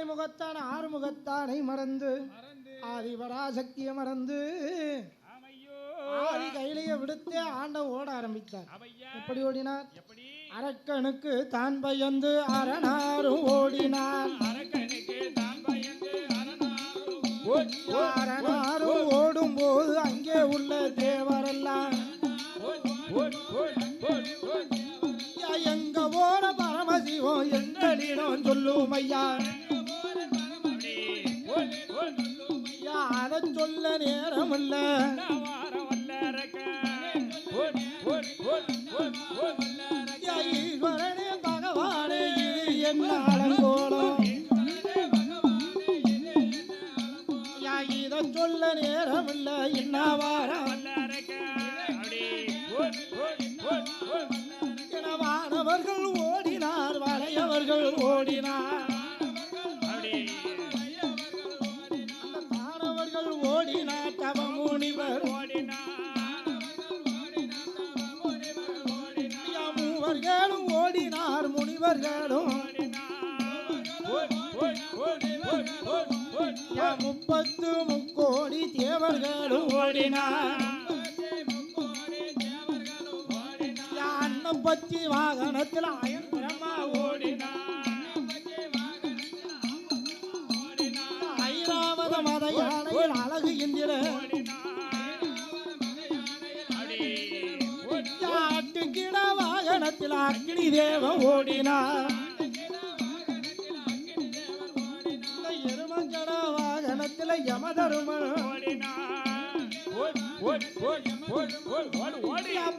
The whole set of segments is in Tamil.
ஆனை முகத்தான ஆறுமுகத்தானை மறந்து ஆதிபராசக்தியை மறந்து ஆதி கையிலேயே விடுத்து ஆண்டவன் ஓட ஆரம்பித்தார். எப்படி ஓடினார்? அரக்கனுக்கு தான் பயந்து அரணாரும் ஓடினார். அரணாரும் ஓடும் போது அங்கே உள்ள தேவரெல்லாம் எங்க போற பரமசிவம் எங்களிடம் சொல்லும் ஐயா. அதை சொல்ல நேரம் இல்ல. ஈஸ்வரனே பகவானே இது என்ன அலங்கோலம். இதை சொல்ல நேரம் இல்ல. என்ன வாரம் வானவர்கள் ஓடினார், வளையவர்கள் ஓடினார். மாணவர்கள் ஓடினார், தவமுனிவர் மூவர்களும் ஓடினார், முனிவர்களும் 30 முக்கோடி தேவர்களும் ஓடினார். அன்னம் பச்சி வாகனத்தில் அயன் பிரம்மா ஓடினார். ஐராவத மத யானையில் அழகு இந்திர ஆட்டுக்கிட வாகனத்தில் அக்னி தேவன் ஓடினார். எருமங்கட வாகனத்தில் யமதருமன்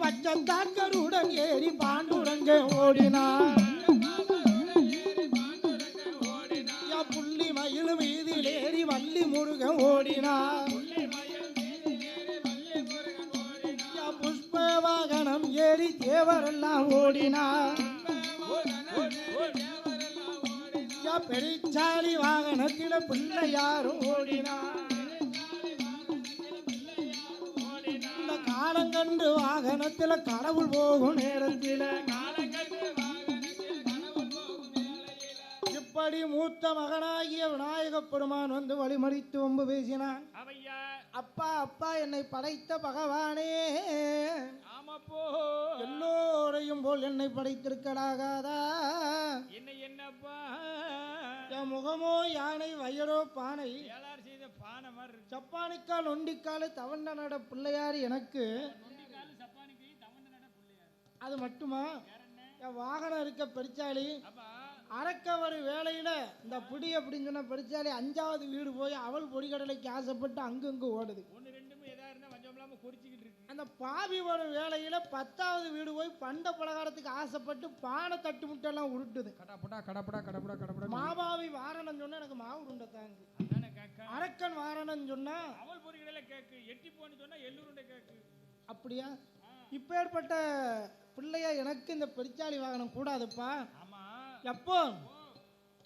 பச்சந்தாக்கருடன் ஏறி பாண்டுரங்க ஓடினார். புள்ளி மயில் மீதில் ஏறி வள்ளி முருகன் ஓடினார். புஷ்ப வாகனம் ஏறி தேவரெல்லாம் ஓடினார். பெரிச்சாலி வாகனத்தில பிள்ளையாரும் ஓடினார். இந்த காலங்கண்டு வாகனத்தில கடவுள் போகும் நேரத்தில இப்படி மூத்த மகனாகிய விநாயக பெருமான் வந்து வழிமறித்து ஒம்பு பேசினான். அப்பா அப்பா என்னை படைத்த பகவானே, எல்லோரையும் போல் என்னை படைத்திருக்கலாகாதா? என்னப்பா என் முகமோ யானை, வயரோ பானை, சப்பானிக்கால் நொண்டிக்கால் தவண்ட நட பிள்ளையார் எனக்கு. அது மட்டுமா? என் வாகனம் இருக்க பெருச்சாலி. அரக்கவர் வேலையில இந்த பிடி அப்படின்னு சொன்ன பெருச்சாலி 5வது வீடு போய் அவள் பொடிக்கடலைக்கு ஆசைப்பட்டு அங்கங்க ஓடுது. அந்த பாவி ஒரு வேலையில 10வது வீடு போய் பண்ட பலகாரத்துக்கு ஆசைப்பட்டு பானை தட்டு முட்டெல்லாம் உருட்டுது. மாபாவி வாரணம் சொன்னா எனக்கு மாவு உருண்டை தாங்கு. அரக்கன் வாரணம் சொன்னா அவள் பொறிகளை கேக்கு, எட்டி போன்னு சொன்னா எள்ளுருண்டை கேக்கு. அப்படியா? இப்பேற்பட்ட பிள்ளையா எனக்கு இந்த பெருச்சாலி வாகனம் கூடாதுப்பா. எப்போ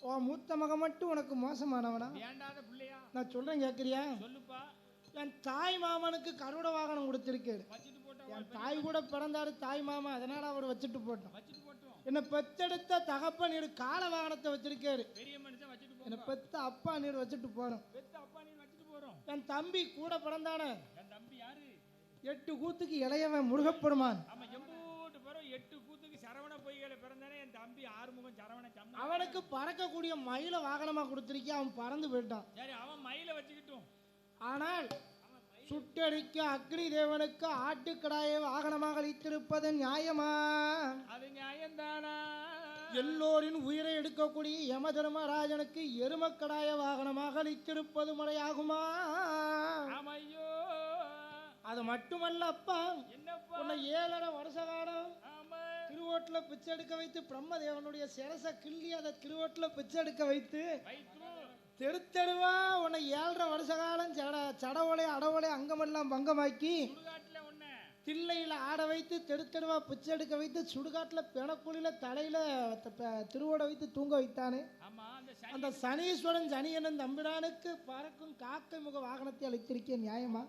உன் மூத்த மகன் மட்டும் உனக்கு மோசமானவனா? நான் சொல்றேன் கேட்கிறியா? சொல்லுப்பா. என் தாய் மாமனுக்கு கருட வாகனம் கொடுத்திருக்காரு. என் தாய் கூட பிறந்தாரு தாய் மாமா, அதனால அவர் வச்சுட்டு போட்டோம். என்ன பெத்தெடுத்த தகப்ப நீர் கால வாகனத்தை வச்சிருக்காரு. என்ன பெத்த அப்பா நீர் வச்சுட்டு போறோம். என் தம்பி கூட பிறந்தானே, 8 கூத்துக்கு இளையவன் முருகப்பெருமான். 8 கூத்துக்கு சரவண பொய்களை பிறந்தானே என் தம்பி ஆறுமுகம் சரவண. அவனுக்கு பறக்கக்கூடிய மயில வாகனமா கொடுத்திருக்கேன். அவன் பறந்து போயிட்டான். சரி, அவன் மயில வச்சுக்கிட்டோம். ஆனால் சுட்டடிக்க அக்னி தேவனுக்கு ஆட்டுக்கடாயை வாகனமாக அளித்திருப்பது நியாயமா? அது நியாயம்தானா? எல்லோரின் உயிரை எடுக்கக்கூடிய யம தர்மராஜனுக்கு எருமக்கடாய வாகனமாக அளித்திருப்பது முறையாகுமா? ஐயோ, அது மட்டுமல்ல அப்பா, உன்னை 7.5 வருஷ காலம் திருவோட்டுல பிச்சை எடுக்க வைத்து பிரம்மதேவனுடைய சிரச கிள்ளி அதை திருவோட்டுல பிச்சை எடுக்க வைத்து தெருத்தெருவா உன்னை 7.5 வருஷ காலம் சடவளை அடவளை அங்கமெல்லாம் பங்கமாக்கி தில்லையில ஆட வைத்து தெருத்தெருவா பிச்சை எடுக்க வைத்து சுடுகாட்டுல பிணக்குழியில தலையில திருவோட வைத்து தூங்க வைத்தானே. அந்த சனீஸ்வரன் சனியனன் தம்பிரானுக்கு பறக்கும் காக்கை முக வாகனத்தை அளித்திருக்கேன். நியாயமா?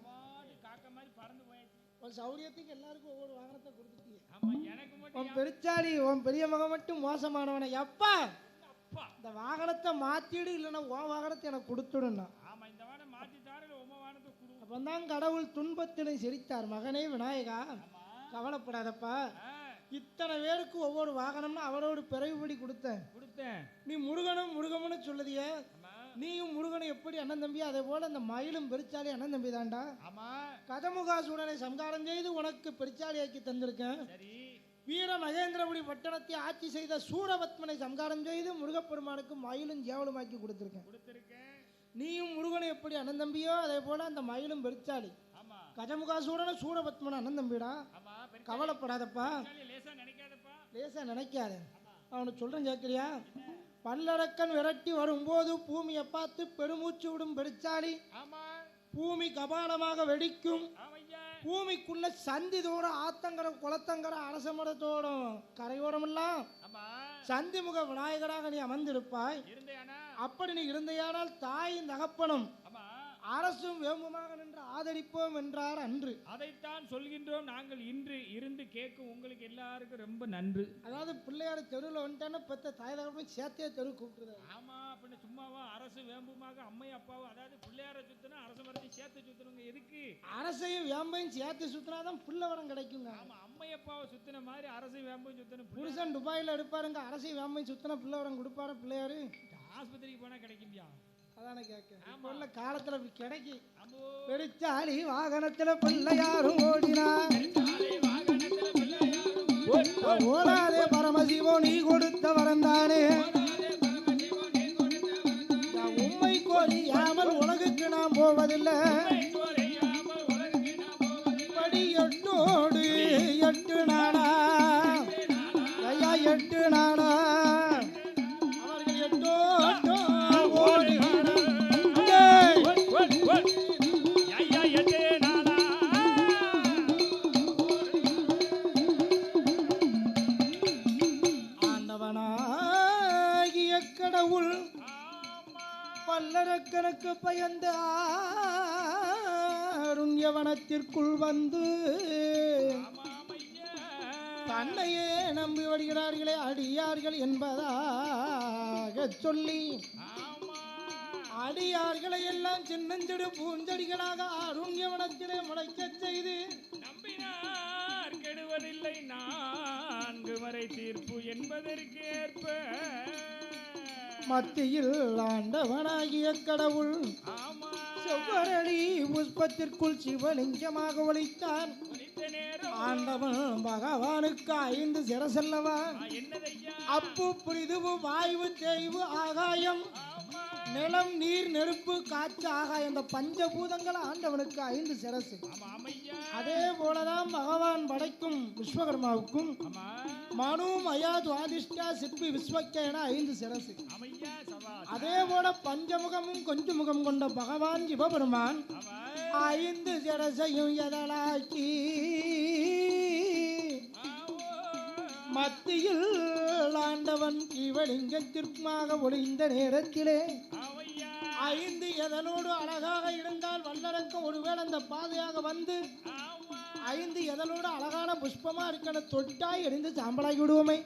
சௌரியத்துக்கு எல்லாருக்கும் ஒவ்வொரு வாகனத்தை கொடுத்துட்டீங்க. உன் பெருச்சாடி உன் பெரிய மகன் மட்டும் மோசமானவன. எப்பா இந்த வாகனத்தை மாத்திடு, இல்லைன்னா உன் வாகனத்தை எனக்கு கொடுத்துடுன்னா. அப்பந்தான் கடவுள் துன்பத்தினை சிரித்தார். மகனே விநாயகா, கவலைப்படாதப்பா, இத்தனை பேருக்கு ஒவ்வொரு வாகனம்னு அவரோடு பிறகுபடி கொடுத்தேன். நீ முருகனும் முருகம்னு சொல்லுதிய, நீயும் முருகனும் எப்படி அண்ணன் தம்பி, அதே போல அந்த மயிலும் பெருச்சாலி அண்ணன் தம்பி தாண்டா. கஜமுகாசுரனை சம்காரம் செய்து உனக்கு பெருச்சாலியாக்கி தந்திருக்கேன். வீர மகேந்திரபுரி பட்டணத்தை ஆட்சி செய்த சூரபத்மனை சம்காரம் செய்து முருகப்பெருமானுக்கு மயிலும் ஜேவலுமாக்கி கொடுத்திருக்கேன். நீயும் முருகனும் எப்படி அண்ணன் தம்பியோ அதே போல அந்த மயிலும் பெருச்சாலி கஜமுகாசூரனும் சூரபத்மனும் அண்ணன் தம்பிடா. கவலைப்படாதப்பா, லேசா நினைக்காத. அவனுக்கு சொல்றேன் கேட்கிறியா? பல்லரக்கன் விரட்டி வரும்போது பூமியை பார்த்து பெருமூச்சு விடும் பெருச்சாலி, பூமி கபாலமாக வெடிக்கும். பூமிக்குள்ள சந்தி தோறும் ஆத்தங்கர குளத்தங்கர அரசமரத்தோடும் கரையோரமெல்லாம் சந்திமுக விநாயகராக நீ அமர்ந்திருப்பாய். அப்படி நீ இருந்தையானால் தாயின் தகப்பனும் அரசும் வேம்புமாக நின்று ஆதரிப்போம் என்றார் அன்று. அதைத்தான் சொல்கின்றோம் நாங்கள் இன்று இருந்து கேட்கும் உங்களுக்கு எல்லாருக்கும் ரொம்ப நன்று. அதாவது பிள்ளையார தெருவில் வந்துட்டான பெத்த தாய் தகப்பனும் சேர்த்தே தெரு கூப்பிடுறாரு. ஆமா, அப்படின்னு சும்மாவா அரசு வேம்புமாக அம்மை அப்பாவும், அதாவது பிள்ளையார சுத்தினா அரசு மரத்தையும் சேர்த்து சுத்துறவங்க எதுக்கு? அரசையும் வேம்பையும் சேர்த்து சுத்தினாதான் பிள்ளை வரம் கிடைக்குங்க. ஆமா, அம்மை அப்பாவை சுத்தின மாதிரி அரசையும் வேம்பையும் சுத்தின புருஷன் துபாயில எடுப்பாருங்க, அரசையும் வேம்பையும் சுத்தின பிள்ளை வரம் கொடுப்பாரு. பிள்ளையாரு ஆஸ்பத்திரிக்கு போனா கிடைக்கும்பியா? அதான கேட்க காலத்துல கிடைக்கும். பெருச்சாலி வாகனத்துல பிள்ளையாரும் ஓடினார். ஓடாதே பரமசிவோ நீ கொடுத்த வரந்தானே, உண்மை கோரியாமல் உலகுக்கு நாம் போவதில்லை. படி எட்டோடு எட்டு நாடா ஐயா, எட்டு நாடா அவர்கள் எட்டோட்டோ ஓடி ஆண்டவனாகிய கடவுள் பல்லரக்கனுக்கு பயந்த அருண்யவனத்திற்குள் வந்து தன்னையே நம்பி வருகிறார்களே அடியார்கள் என்பதாக சொல்லி அடியார்களை எல்லாம் சின்னஞ்சிறு பூஞ்செடிகளாக அருண்யவனத்திலே முளைக்க செய்து நம்பினார் கெடுவதில்லை நான்கு வரை தீர்ப்பு என்பதற்கேற்ப மத்தியில் ஆண்டவனாகிய கடவுள் செவ்வரளி புஷ்பத்திற்குள் சிவலிங்கமாக ஒளித்தார். ஆண்டவன் பகவானுக்கு 5 சிரசல்லவா, அப்பு புரிதுவு வாயு தேய்வு ஆகாயம் நிலம் நீர் நெருப்பு காற்று ஆகாயம், இந்த பஞ்சபூதங்கள் ஆண்டவனுக்கு 5 சிரசு. அதே போலதான் பகவான் படைக்கும் விஸ்வகர்மாவுக்கும் மனு மயா துவாதிஷ்டா சிற்பி விஸ்வக்க என 5 சிரசு. அதே போல பஞ்சமுகமும் கொஞ்சம் முகம் கொண்ட பகவான் சிவபெருமான் 5 சிரசையும் எதலாக்கி மத்தியில் ஆண்டவன் சிவலிங்கத்திற்காக ஒளிந்த நேரத்திலே 5 எதனோடு அழகாக இருந்தால் வல்லரக்கம் ஒருவேளை அந்த பாதையாக வந்து 5 எதனோடு அழகான புஷ்பமா இருக்கிற தொட்டாய் எரிந்து சாம்பலாகி விடுவோமே.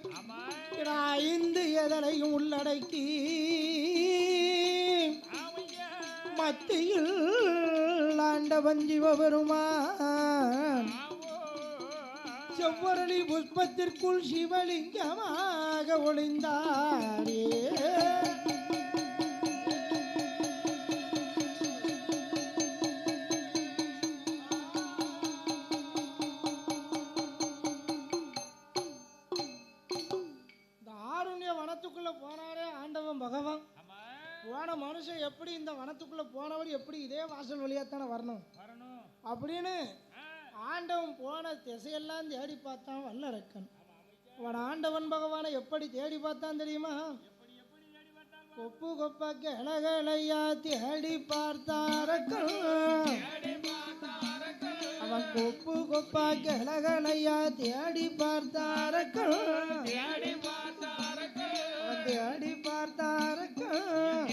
5 எதனையும் உள்ளடக்கி மத்தியில் ஆண்டவன் சிவபெருமான் செவ்வரளி புஷ்பத்திற்குள் சிவலிங்கமாக ஒளிந்தாரே. இந்த ஆருண்ய வனத்துக்குள்ள போனாரே ஆண்டவன் பகவான். போன மனுஷன் எப்படி இந்த வனத்துக்குள்ள போனவர் எப்படி இதே வாசல் வழியாத்தானே வரணும் அப்படின்னு ஆண்டவன் போன திசையெல்லாம் தேடி பார்த்தான் வல்லரக்கன். அவன் ஆண்டவன் பகவானை எப்படி தேடி பார்த்தான் தெரியுமா? கொப்பு கொப்ப கிளகளையா தேடி பார்த்தாரக்கன். அவன் கொப்பு கொப்பா கிளகளையா தேடி பார்த்தாரக்கன். அவன் தேடி பார்த்தாரக்கன்.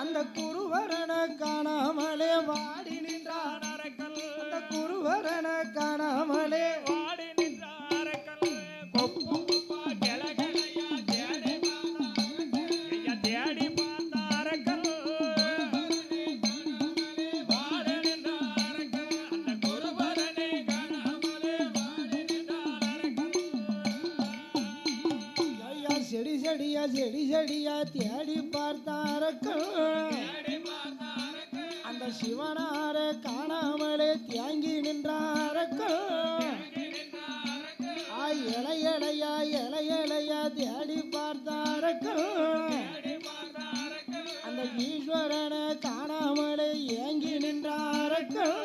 அந்த குருவரனை காணாமலே வாடி நின்றான். அந்த குருவரனை காணாமலே வாடி நின்றார். கொப்பு கொப்பா கிளகளையா தேடி செடியா செடி செடியா தேடி பார்த்தாரக்கள் அந்த சிவனார காணாமலே தியாங்கி நின்றாரக்கள் இலையலையா இலையலையா தேடி பார்த்தாரக்கள் அந்த ஈஸ்வரனை காணாமலே ஏங்கி நின்றாரக்கள்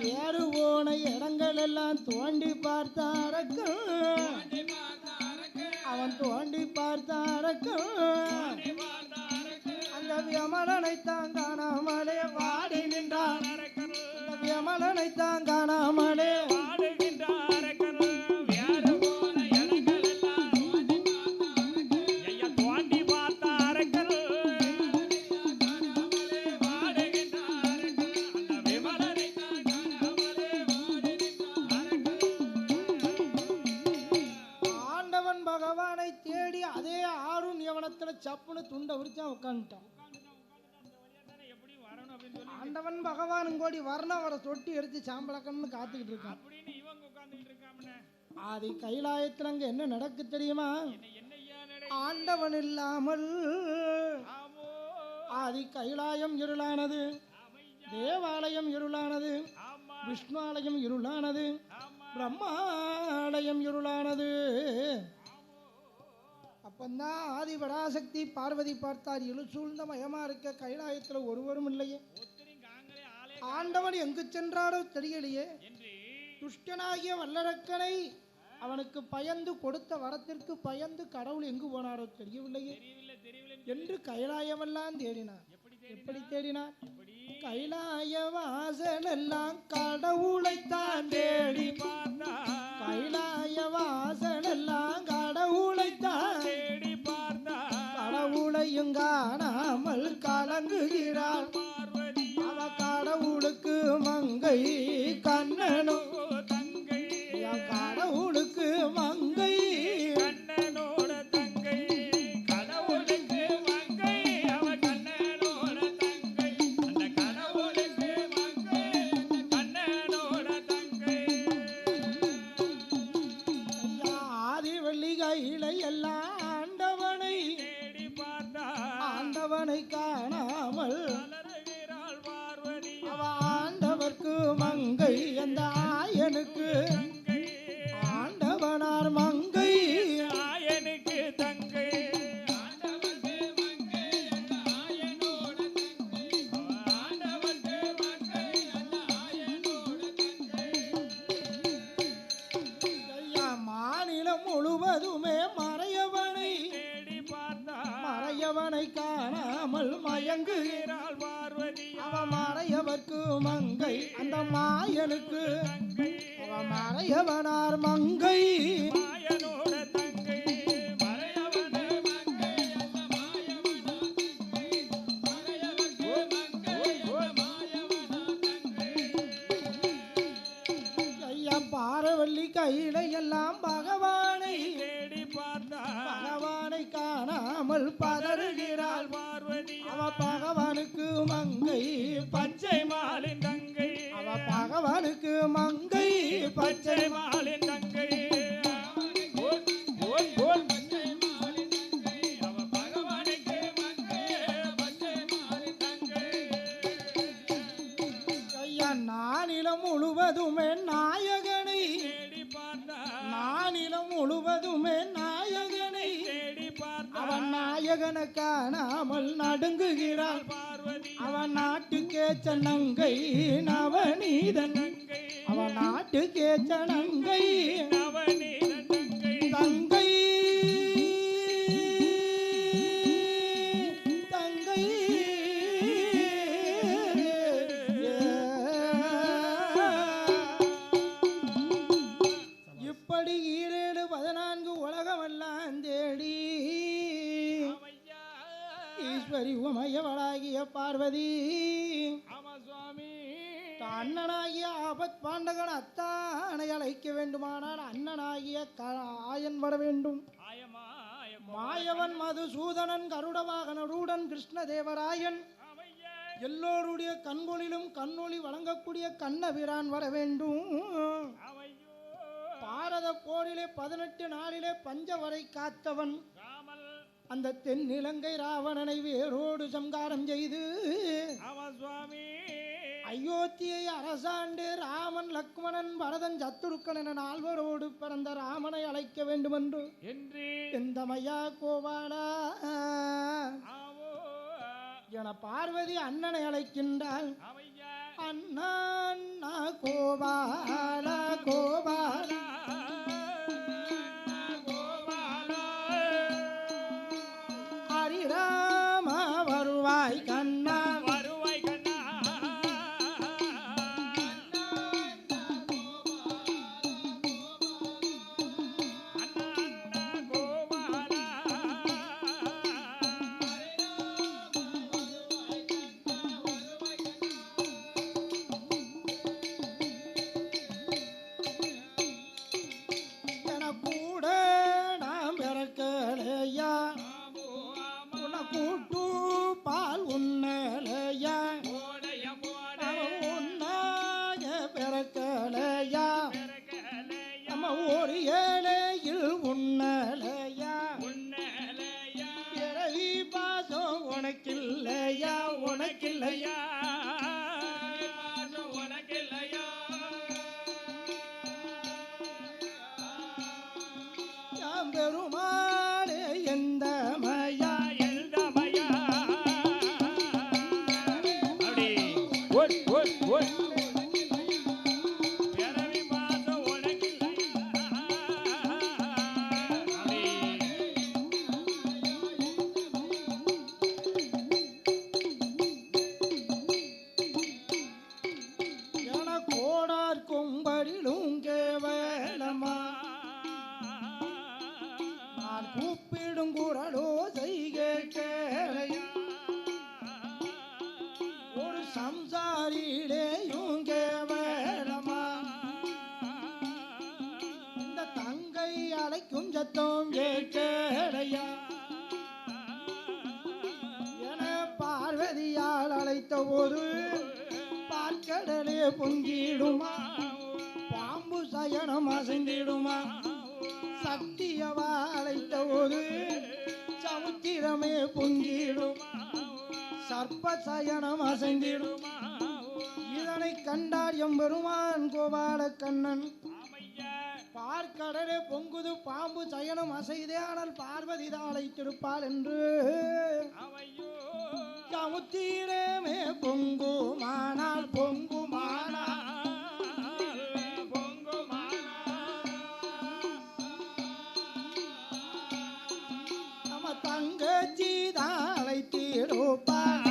வேறு போன இடங்கள் எல்லாம் தோண்டி பார்த்தாரக்கள் அவன் தோண்டி பார்த்தாரக்கள் அந்த விமலனைத்தான் காணாமலே வாடி நின்றான் அந்த விமலனைத்தான் காணாமலே சப்புன்னு துண்டை விரிச்சா உட்காந்துட்டான். ஆண்டவன் பகவான் கோடி வரணும் அவரை தொட்டி எடுத்து சாம்பளக்கன்னு காத்துக்கிட்டு இருக்கான். ஆதி கைலாயத்தில் அங்க என்ன நடக்கு தெரியுமா? ஆண்டவன் இல்லாமல் ஆதி கைலாயம் இருளானது, தேவாலயம் இருளானது, விஷ்ணுவாலயம் இருளானது, பிரம்மாலயம் இருளானது. அப்பந்தான் ஆதி பராசக்தி பார்வதி பார்த்தார், இழுசூழ்ந்த மயமா இருக்க கைலாயத்துல ஒருவரும் இல்லையே, ஆண்டவன் எங்கு சென்றாரோ தெரியலையே. துஷ்டனாகிய வல்லரக்கனை அவனுக்கு பயந்து கொடுத்த வரத்திற்கு பயந்து கடவுள் எங்கு போனாரோ தெரியவில்லையே என்று கைலாயமெல்லாம் தேடினார். எப்படி தேடினார்? கைலாய வாசலெல்லாம் கடவுளைத்தான் தேடி பார்த்தார். கைலாய வாசலெல்லாம் கடவுளைத்தான் தேடி பார்த்தார். கடவுளையும் காணாமல் கலங்குகிறாள் பார்வதி. அவ கடவுளுக்கு மங்கை கண்ணனோ தங்கை, கடவுளுக்கு மங்கை கண்ணனோட தங்கை, கடவுளுக்கு மங்கை அவ கண்ணனோட தங்கை, அந்த கடவுளுக்கு மங்கை கண்ணனோட தங்கை. ஆதிவள்ளி கையில எல்லாம் ஆண்டவனை தேடி பார்த்தார். ஆண்டவனை காணாமல் பார்வதி. அவ ஆண்டவர்க்கு மங்கை அந்த ஆயனுக்கு ஆண்டவனார் மங்கை ஆயனுக்கு தங்கை, ஆண்டவர்க்கு மங்கை அந்த ஆயனோட தங்கை, ஆண்டவர்க்கு மங்கை அந்த ஆயனோட தங்கை. ஐயா மாநிலம் முழுவதுமே மறையவனை தேடி பார்த்தார். மறையவனை காணாமல் மயங்குகிறாள் பார்வதி. அவ மறையவர்க்கு மங்கை அந்த மாயனுக்கு தங்கை, அவ மறையவனார் மங்கை மாயனோட தங்கை, மறையவன மங்கை அந்த மாயவனார் தங்கை, மறையவர்க்கு மங்கை அந்த மாயவனார் தங்கை. ஐயா பாரவல்லி கையில எல்லாம் பகவானை தேடி பார்த்தார். பகவானை காணாமல் பதறுகிறாள் பார்வதி. அவ பகவானுக்கு மங்கை பச்சை மாலின் தங்கை, அவ பகவானுக்கு மங்கை பச்சை மாலின் தங்கை, அவ பகவானுக்கு மங்கை பச்சை மாலின் தங்கை. ஐயா நானிலம் முழுவதுமே நாயகனை தேடி பார்த்தார். நானிலம் முழுவதுமே நாயகனை தேடி பார்த்தார். அவன் நாயகனை காணாமல் நடுங்குகிறாள் பார்வதி. அவன் நாட்டுக்கே சனங்கை நவநீதன் தங்கை, அவன் நாட்டுக்கே சனங்கை நவநீதன் தங்கை, தங்கை தங்கை. இப்படி 7-14 உலகமெல்லாம் தேடி ஈஸ்வரி உமையவளாகிய பார்வதி அண்ணனாகிய ஆபத் பாண்டகன் அத்தானை அழைக்க வேண்டுமானால் அண்ணனாகிய ஆயன் வர வேண்டும். மாயவன் மதுசூதனன் கருடவாகனருடன் கிருஷ்ணதேவராயன் எல்லோருடைய கண்களிலும் கண்ணொளி வழங்கக்கூடிய கண்ணபிரான் வர வேண்டும். பாரத போரிலே 18 நாளிலே பஞ்சவரை காத்தவன் அந்த தென்னிலங்கை ராவணனை வேரோடு சம்காரம் செய்து அயோத்தியை அரசாண்டு ராமன் லக்ஷ்மணன் பரதன் சத்துருக்கன் என நால்வரோடு பிறந்த ராமனை அழைக்க வேண்டும் என்று எந்த மையா கோபாலா என பார்வதி அண்ணனை அழைக்கின்றாள். அண்ணா அண்ணா கோபாலா கோபாலா ஹரிராம வருவாய் கண்ணா வருவாய் கண்ணா பார்வதியால் அழைத்த ஒரு பார்க்கடலே பொங்கிடுமா பாம்பு சயனம் அசைந்திடுமா சக்தியவா அழைத்த ஒரு சமுத்திரமே பொங்கிடுமா சர்ப்ப சயனம் அசைந்திடுமா இதனை கண்டார் எம்பெருமான் கோபால கண்ணன் பார்க்கடலே பொங்குது பாம்பு சயனம் அசைதே ஆனால் பார்வதி தான் அழைத்திருப்பாள் என்று சமுத்திரமே பொங்குமானால் பொங்குமானால் நம்ம தங்கச்சி தான் அழைத்திருப்பாள்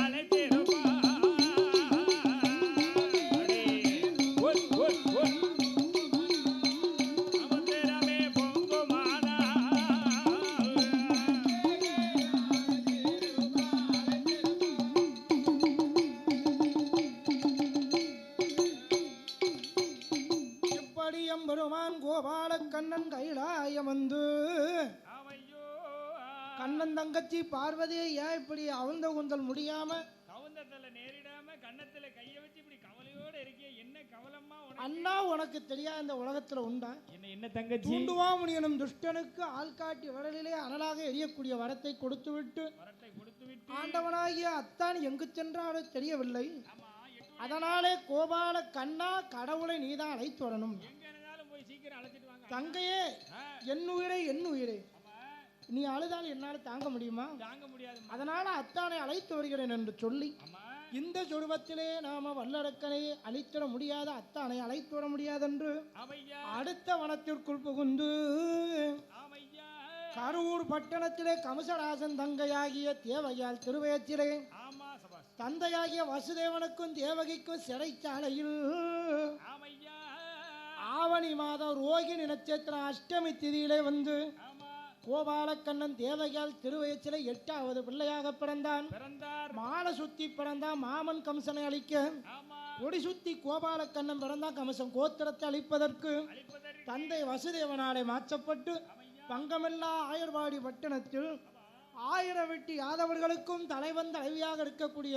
பெருமான் கோபால கண்ணன் கைலாயம் வந்து கண்ணன் தங்கச்சி பார்வதியை ஏன் இப்படி அவுந்த குந்தல் முடியாம நேரிடாம கண்ணத்துல கைய வச்சு இப்படி கவலையோட இருக்கிய என்ன கவலம்மா அண்ணா உனக்கு தெரியாத இந்த உலகத்துல உண்டா என்ன தங்கச்சி தூண்டுவா முனியனும் துஷ்டனுக்கு ஆள்காட்டி வடலிலே அனலாக எரியக்கூடிய வரத்தை கொடுத்து விட்டு ஆண்டவனாகிய அத்தான் எங்கு சென்றாலோ தெரியவில்லை. அதனாலே கோபால கண்ணா கடவுளை நீதான் அழைத்து வரணும். தங்கையே என் உயிரை நீ அழுதால் என்னால் தாங்க முடியுமா? தாங்க முடியாது. அதனால அத்தானை அழைத்து வருகிறேன் என்று சொல்லி இந்த சொருபத்திலே நாம வல்லரக்கனை அழைத்திட முடியாத அத்தானை அழைத்து வர முடியாதென்று அடுத்த வனத்திற்குள் புகுந்து கரூர் பட்டணத்திலே கமசராசன் தங்கையாகிய தேவகியால் திருவயத்திலே தந்தையாகிய வசுதேவனுக்கும் தேவகிக்கும் சிறைச்சாலையில் ஆவணி மாதம் ரோகிணி நட்சத்திரம் அஷ்டமி திதியிலே வந்து கோபாலக்கண்ணன் தேவகியால் திருவயச்சிலே 8வது பிள்ளையாக பிறந்தான். மாலை சுத்தி பிறந்தான் மாமன் கம்சனை அழிக்க. கொடி சுத்தி கோபாலக்கண்ணன் பிறந்தான் கம்சன் கோத்திரத்தை அழிப்பதற்கு தந்தை வசுதேவனாலே மாற்றப்பட்டு பங்கமில்லா ஆயர்வாடி பட்டணத்தில் 1000 வெட்டி யாதவர்களுக்கும் தலைவன் தலைவியாக இருக்கக்கூடிய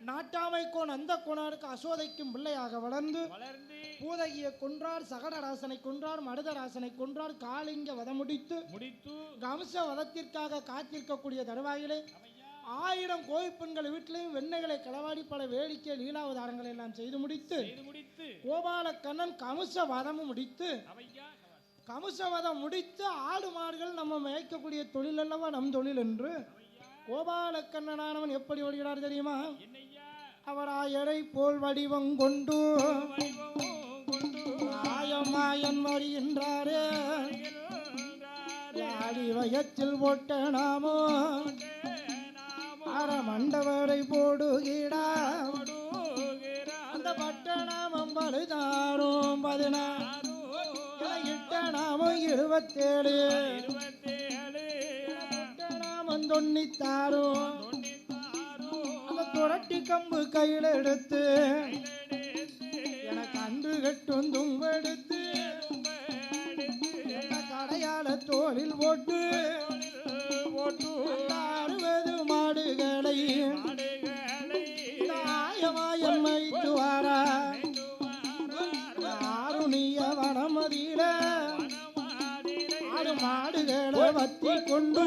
நாட்டாமைக்கோன் அந்த கோனாருக்கு அசோதைக்கும் பிள்ளையாக வளர்ந்து பூதகியை கொன்றார், சகடராசனை கொன்றார், மருதராசனை கொன்றார், காளிங்க வதம் முடித்து கம்ச வதத்திற்காக காத்திருக்கக்கூடிய தருவாயிலே 1000 கோவிப்பெண்கள் வீட்டிலையும் வெண்ணைகளை களவாடி பல வேடிக்கை லீலாவதாரங்களை எல்லாம் செய்து முடித்து கோபாலக்கண்ணன் கம்சவதமும் முடித்து கம்சவதம் முடித்து ஆடு மாடுகள் நம்ம மேய்க்கக்கூடிய தொழில் அல்லவா நம் தொழில் என்று கோபாலக்கண்ணனானவன் எப்படி வருகிறார் தெரியுமா? அவர் ஆயரை போல் வடிவம் கொண்டு மாயமாயன் வருகின்றாரே, ஆடி வயத்தில் போட்ட நாமோ மண்டவரை போடுகிறா, அந்த பட்ட நாமம் பழுதாரும் 16 இட்ட நாமம் 27 நாமம் 96 அந்த துரட்டி கம்பு கையில் எடுத்து எனக்கு அன்று கட்டும் தும்பெடுத்து கடையால தோளில் போட்டு 60 மாடுகளை ஆயமாயன் வைத்து வாரா ஆருணிய வனமதியில ஆடு மாடுகளை வத்தி கொண்டு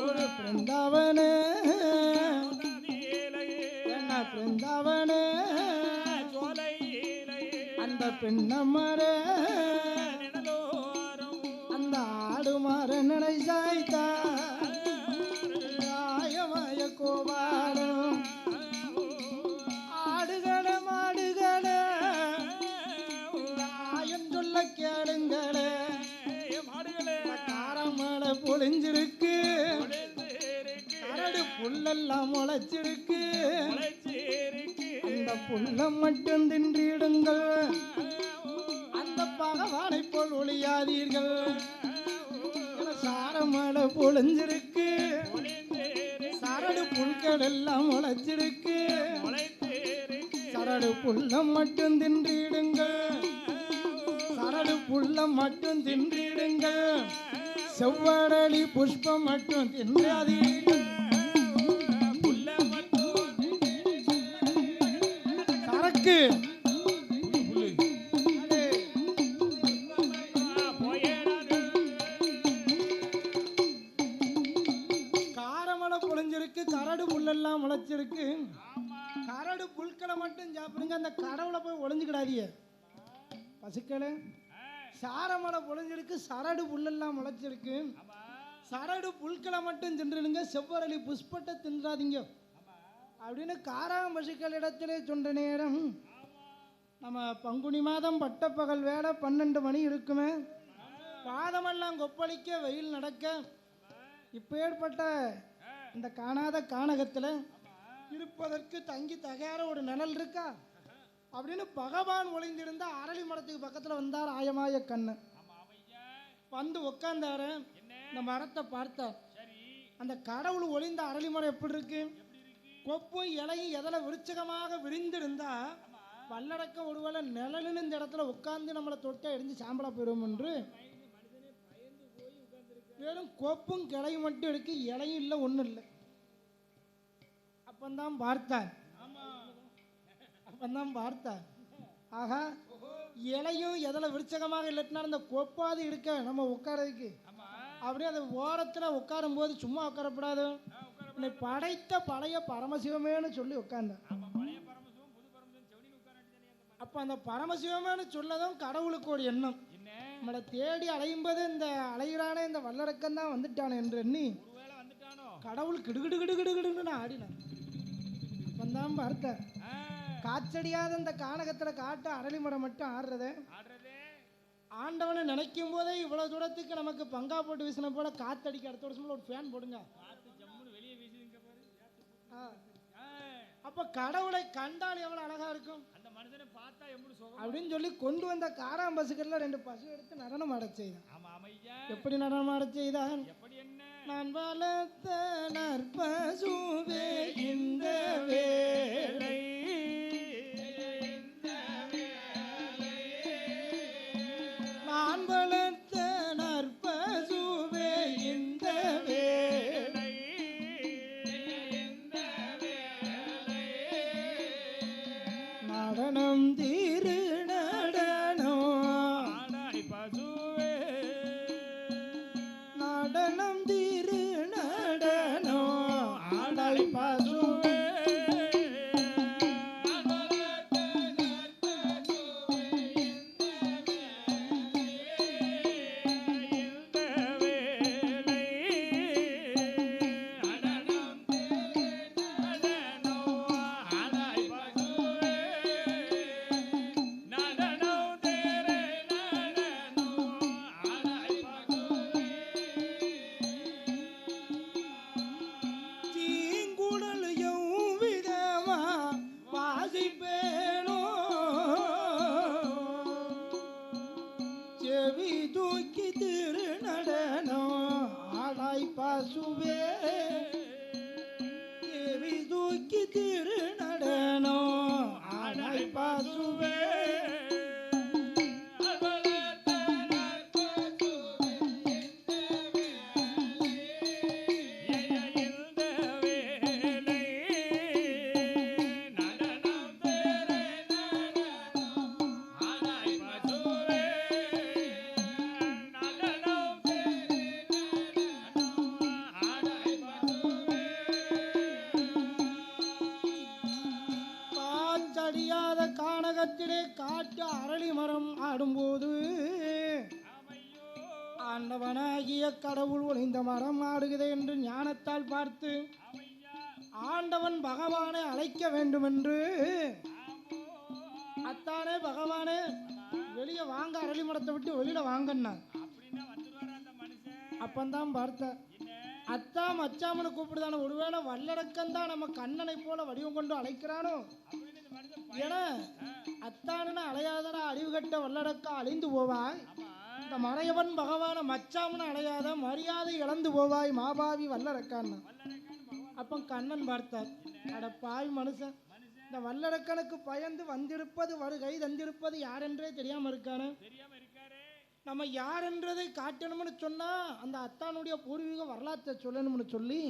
ஒரு பிருந்தாவனே என்ன பிருந்தாவனே அந்த பின்னமரே அந்த ஆடு மாற நடை சாய்த்தா ஆயமாய கோபாலம் ஆடுகளே மாடுகளே ஆயம் சொல்ல கேளுங்களே, காரமழை பொழிஞ்சிருக்கு, கரடு புல்லெல்லாம் முளைச்சிருக்கு, அந்த புல்ல மட்டும் தின்றிடுங்கள், அந்த பகவானை போல் ஒளியாதீர்கள். சாரமழை பொழிஞ்சிருக்கு, சரடு புல்கள் எல்லாம் முளைச்சிருக்கு, சரடு புல்லம் மட்டும் தின்றிடுங்கள், சரடு புல்லம் மட்டும் தின்றிடுங்கள், செவ்வரளி புஷ்பம் மட்டும் தின்றாதீர்கள். சரக்கு கரடு புல்லெல்லாம் முளைச்சிருக்கு, கரடு புல்களை மட்டும் சாப்பிடுங்க, அந்த கடவுளை போய் ஒளிஞ்சுக்கிடாதீங்க பசுக்களே. சாரமடை பொழிஞ்சிருக்கு, சரடு புல்லெல்லாம் முளைச்சிருக்கு, சரடு புல்களை மட்டும் தின்றுடுங்க, செவ்வரளி புஷ்பத்தை தின்றாதீங்க அப்படின்னு காராம் பசுக்கள் இடத்திலே சொன்ன நேரம் நம்ம பங்குனி மாதம் பட்டப்பகல் வேலை 12 மணி இருக்குமே, பாதமெல்லாம் கொப்பளிக்க வெயில் நடக்க இப்போ ஏற்பட்ட இந்த காணாத கானகத்தில் இருப்பதற்கு தங்கி தகையார ஒரு நிழல் இருக்கா அப்படின்னு பகவான் ஒளிந்திருந்த அரளி மரத்துக்கு பக்கத்தில் வந்தார் ஆயமாய கண்ணன். வந்து உட்கார்ந்தாரு, இந்த மரத்தை பார்த்தார். அந்த கடவுள் ஒளிந்த அரளி மரம் எப்படி இருக்கு? கொப்பும் இலையும் எதில் விருச்சகமாக விரிந்திருந்தா வல்லடக்கம் ஒருவேளை நிழலுன்னு இந்த இடத்துல உட்கார்ந்து நம்மளை தொட்டா எரிஞ்சு சாம்பலா போயிடும் என்று வெறும் கொப்பும் கிளையும் மட்டும் இருக்கு, இலையும் இல்லை, ஒன்றும் இல்லை. அப்பந்தான் பார்த்தார் ஆகா இலையும் எதில் விருச்சகமாக இல்லட்டினா அந்த கொப்பாது இருக்க நம்ம உட்காரதுக்கு அப்படியே அந்த ஓரத்தில் உட்காரும் போது சும்மா உட்காரப்படாது, என்னை படைத்த பழைய பரமசிவமேன்னு சொல்லி உட்கார்ந்தேன். அப்போ அந்த பரமசிவமேன்னு சொல்லதும் கடவுளுக்கு ஒரு எண்ணம், நம்மளை தேடி அலையும்போது இந்த அலைகிறானே இந்த வல்லரக்கன் தான் வந்துட்டானே என்று எண்ணி கடவுள் கிடுகிடு கிடுகிடுன்னு ஆடினான். வந்தான் பார்த்த காற்றடியாத இந்த கானகத்தில் காட்ட அரளி மரம் மட்டும் ஆடுறது. ஆண்டவனை நினைக்கும் போதே இவ்வளவு தூரத்துக்கு நமக்கு பங்கா போட்டு வீசின போல காத்தடிக்க அடுத்த வருஷம் ஒரு ஃபேன் போடுங்க. அப்ப கடவுளை கண்டால் எவ்வளவு அழகா இருக்கும் அப்படின்னு சொல்லி கொண்டு வந்த காராம் பசுக்கள்ல 2 பசு எடுத்து நடனம் ஆட செய்தான். எப்படி நடனம் ஆட செய்தான்? நான் வளர்த்த நற்பசுவே இந்த வேளை நான் வளர்த்த நற்பசுவே இந்த வேளை ஆடை பசுவே காட்டு அரளி மரம் ஆடும்போது ஆண்டவனாகிய கடவுள் ஒளிந்த மரம் ஆடுகிறது என்று ஞானத்தால் பார்த்து ஆண்டவன் பகவானை அழைக்க வேண்டும் என்று அத்தானே பகவானே வெளியே வாங்க, அரளி மரத்தை விட்டு வெளியில வாங்கன்னா அப்பந்தான் பார்த்த அத்தா மச்சாமனு கூப்பிடுதானே, ஒருவேளை வல்லடக்கன் தான் நம்ம கண்ணனை போல வடிவம் கொண்டு அழைக்கிறானோ என அத்தானுன்னு அலையாதனா அறிவு கட்ட வல்லடக்கா அழிந்து போவாய், இந்த மறையவன் பகவான மச்சாமனு அலையாத மரியாதை இழந்து போவாய் மாபாவி வல்லடக்கான். அப்போ கண்ணன் பார்த்தார், அட பாய் மனுஷன், இந்த வல்லடக்கனுக்கு பயந்து வந்திருப்பது வருகை தந்திருப்பது யாரென்றே தெரியாம இருக்கானே, நம்ம யார் என்றதை காட்டணும்னு சொன்னா அந்த அத்தானுடைய பூர்வீக வரலாற்றை சொல்லணும்னு சொல்லி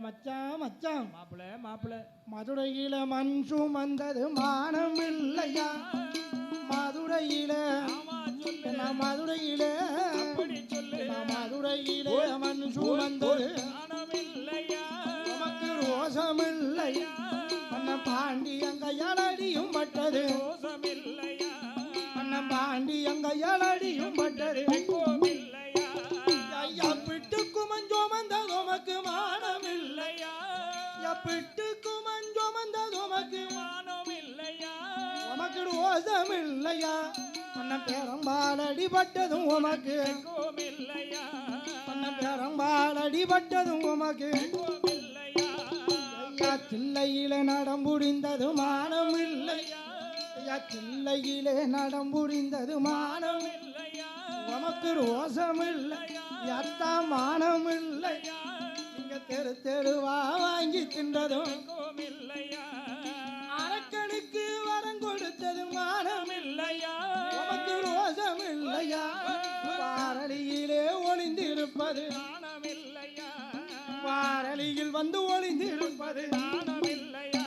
மச்சான் மச்சான் மாப்பிள மாப்பிள மதுரையில மஞ்சு வந்தது மானம் இல்லையா, மதுரையில மதுரையில மதுரையில மஞ்சு வந்தது நமக்கு ரோசம் இல்லையா, அண்ணன் பாண்டி அங்க எலடியும் பட்டது அண்ணன் பாண்டி அங்க எலடியும் பட்டது ஐயா பிட்டுக்கு மஞ்சோ வந்தது உமக்கு மானம் இல்லையா, பிட்டுக்கு மஞ்சோ வந்தது உமக்கு மானம் இல்லையா, உமக்கு ரோசம் இல்லையா, அண்ணன் பெரும்பால் அடிபட்டதும் உமக்கு இல்லையா, அண்ணன் பெரும்பால் அடிபட்டதும் உமக்கு இல்லையா, ஐயா தில்லையில நடம் புரிந்தது மானம் இல்லையா, ஐயா தில்லையிலே நடம் புரிந்தது மானம் இல்லையா, உமக்கு ரோசம் இல்லையா, அத்தா மானம் இல்லையா, இங்க தெரு தெருவா வாங்கி தின்றதும் இல்லையா, அரக்கனுக்கு வரம் கொடுத்தது மானம் இல்லையா, உமக்கு ரோசம் இல்லையா, பாரளியிலே ஒளிந்திருப்பது மானம் இல்லையா, பாரளியில் வந்து ஒளிந்திருப்பது மானம் இல்லையா,